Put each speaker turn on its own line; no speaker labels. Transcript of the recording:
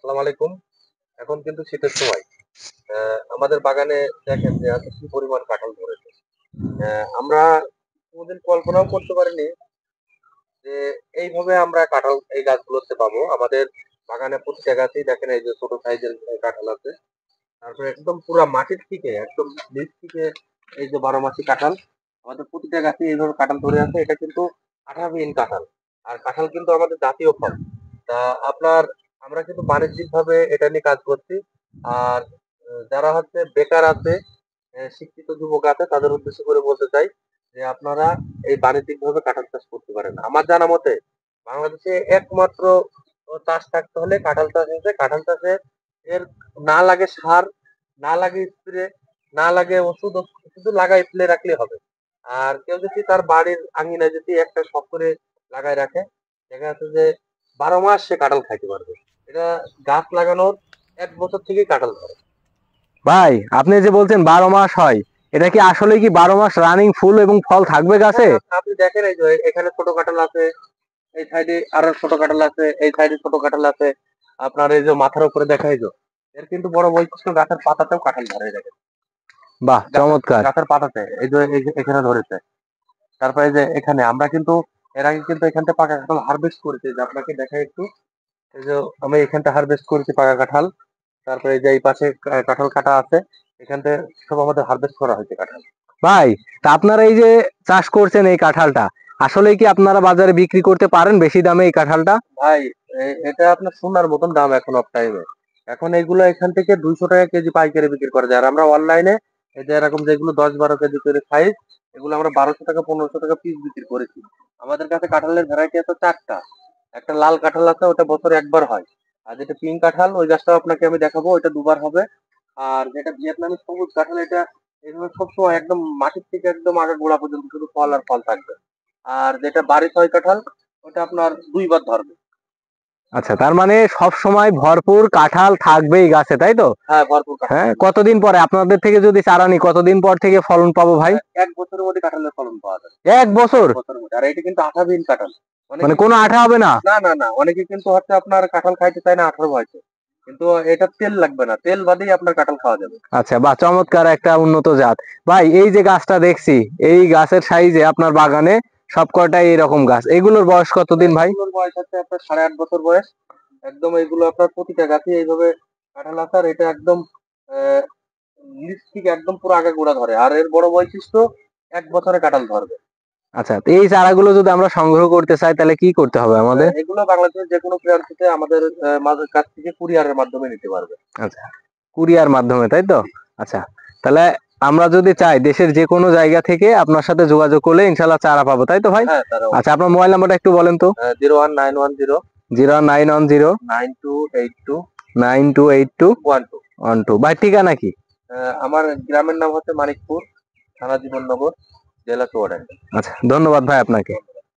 আসসালামু আলাইকুম। এখন কিন্তু শীতের সময়। আমাদের বাগানে দেখেন যে আজকে কি পরিমাণ কাঁঠাল ধরেছে। আমরা কোনদিন কল্পনাও করতে পারিনি যে এইভাবে আমরা কাঁঠাল এই গাছগুলোতে পাবো। আমাদের বাগানে প্রতিটা গাছেই দেখেন এই যে ছোট সাইজের কাঁঠাল আছে। তারপরে একদম পুরা মাটির থেকে একদম নিচ থেকে এই যে 12 মাসি কাঁঠাল। আমাদের প্রতিটা গাছে এইভাবে কাঁঠাল ধরে আছে। এটা কিন্তু আঠাবিহীন কাঁঠাল। আর কাঁঠাল কিন্তু আমাদের জাতীয় ফল। তা আপনার আমরা কিন্তু বাণিজ্যিকভাবে এটা নিয়ে কাজ করছি। আর যারা হচ্ছে বেকার আছে, শিক্ষিত যুবক আছে তাদের উদ্দেশ্য করে বলতে চাই যে আপনারা এই বাণিজ্যিকভাবে কাঁঠাল চাষ করতে পারেন। আমার জানা মতে বাংলাদেশে একমাত্র চাষ থাকতে হলে কাঁঠাল চাষ হয়েছে। কাঁঠাল চাষে এর না লাগে সার, না লাগে স্প্রে, না লাগে ওষুধ, শুধু লাগায় ফেলে রাখলে হবে। আর কেউ যদি তার বাড়ির আঙিনায় যদি একটা শখ করে লাগায় রাখে, দেখা যাচ্ছে যে 12 মাস সে কাঁঠাল খাইতে পারবে। এটা গাছ লাগানোর 1 বছর থেকেই কাঁঠাল ধরে।
ভাই, আপনি যে বলছেন 12 মাস হয়, এটা কি আসলে কি 12 মাস রানিং ফুল এবং ফল থাকবে গাছে?
হ্যাঁ, আপনি দেখেন এই যে এখানে ছোট কাঁঠাল আছে, এই সাইডে আরো ছোট কাঁঠাল আছে, এই সাইডে ছোট কাঁঠাল আছে। আপনার এই যে মাথার উপরে দেখা এই যে এর কিন্তু বড় বৈশিষ্ট্য গাছের পাতাতেও কাঁঠাল ধরে দেখেন।
বাহ, চমৎকার।
গাছের পাতাতে এই যে এখানে ধরেছে। তারপরে এই যে এখানে আমরা কিন্তু এর আগে কিন্তু এখান থেকে পাকা কাঁঠাল হারভেস্ট করেছি, যে আপনাকে দেখাই একটু। এই যে আমি এখানটা হারভেস্ট করেছি পাকা কাঁঠাল। তারপরে এই যে এই পাশে কাঁঠাল কাটা আছে, এখান থেকে সব আমাদের হারভেস্ট করা হয়েছে কাঁঠাল।
ভাই, তা আপনারা এই যে চাষ করছেন এই কাঁঠালটা, আসলে কি আপনারা বাজারে বিক্রি করতে পারেন বেশি দামে এই কাঁঠালটা?
ভাই, এটা আপনার সোনার মতন দাম এখন অফ টাইমে। এখন এগুলো এখান থেকে 200 টাকা কেজি পাইকারি বিক্রি করা যায়। আর আমরা অনলাইনে এই যে এরকম যেগুলো 10-12 কেজি করে সাইজ, এগুলো আমরা 1200 টাকা 1500 টাকা পিস বিক্রি করেছি। আমাদের কাছে কাঁঠালের ভ্যারাইটি আছে 4টা। একটা লাল কাঁঠাল আছে, ওটা বছরে একবার হয়। আর যেটা পিঙ্ক কাঁঠাল, ওই গাছটাও আপনাকে আমি দেখাবো, ওইটা দুবার হবে। আর যেটা ভিয়েতনামি সবুজ কাঁঠাল, এটা এভাবে সবসময় একদম মাটির থেকে একদম আগা গোড়া পর্যন্ত শুধু ফল আর ফল থাকবে। আর যেটা বাড়ি ছয় কাঁঠাল, ওটা আপনার 2বার ধরবে।
আচ্ছা, তার মানে সব সময় ভরপুর কাঁঠাল থাকবেই গাছে, তাই তো?
হ্যাঁ, ভরপুর কাঁঠাল
হ্যাঁ,
থাকবে।
কতদিন পরে আপনাদের থেকে যদি চারা নিই, কতদিন পর থেকে ফলন পাবো ভাই?
1 বছরের মধ্যে কাঁঠালের ফলন পাওয়া যায়।
1 বছর?
1 বছরের মধ্যে। আর এটা কিন্তু আঠাবিহীন কাঁঠাল।
মানে
অনেকে
কোনো
কিন্তু
আঠা হবে না?
না, না, না। অনেকে কিন্তু হচ্ছে আপনার কাঁঠাল খাইতে চায় না আঠার ভয়তে। কিন্তু এটা তেল লাগবে না। তেল বাদেই আপনার কাঁঠাল খাওয়া যাবে।
আচ্ছা, বাহ, চমৎকার একটা উন্নত জাত। ভাই, এই যে গাছটা দেখছি, এই গাছের সাইজে আপনার বাগানে সব কয়টাই এরকম গাছ, এগুলোর বয়স কতদিন ভাই?
এগুলোর বয়স হচ্ছে আপনার 8.5 বছর বয়স। একদম এগুলো আপনার প্রতিটা গাছে এইভাবে কাঁঠাল আছে। আর এটা একদম আহ নিচ থেকে একদম পুরো আগাগোড়া ধরে। আর এর বড় বৈশিষ্ট্য 1 বছরে কাঁঠাল ধরবে।
আচ্ছা, তো এই চারাগুলো যদি আমরা সংগ্রহ করতে চাই তাহলে কি করতে হবে আমাদের?
এগুলো বাংলাদেশের যেকোনো প্রান্তে আমাদের মাঝের কাছ থেকে কুরিয়ারের মাধ্যমে নিতে পারবে।
আচ্ছা, কুরিয়ার মাধ্যমে, তাই তো? আচ্ছা, তাহলে আমরা যদি চাই দেশের যে কোনো জায়গা থেকে আপনার সাথে যোগাযোগ করলে ইনশাল্লাহ চারা পাবো, তাই তো ভাই?
হ্যাঁ, তারা
আচ্ছা, আপনার মোবাইল নাম্বারটা একটু বলেন তো।
01910
09109282122।
928212।
ভাই, ঠিকানা কি?
আমার গ্রামের নাম হচ্ছে মানিকপুর, থানা জীবননগর, জেলা চুয়াডাঙ্গা।
আচ্ছা, ধন্যবাদ ভাই আপনাকে।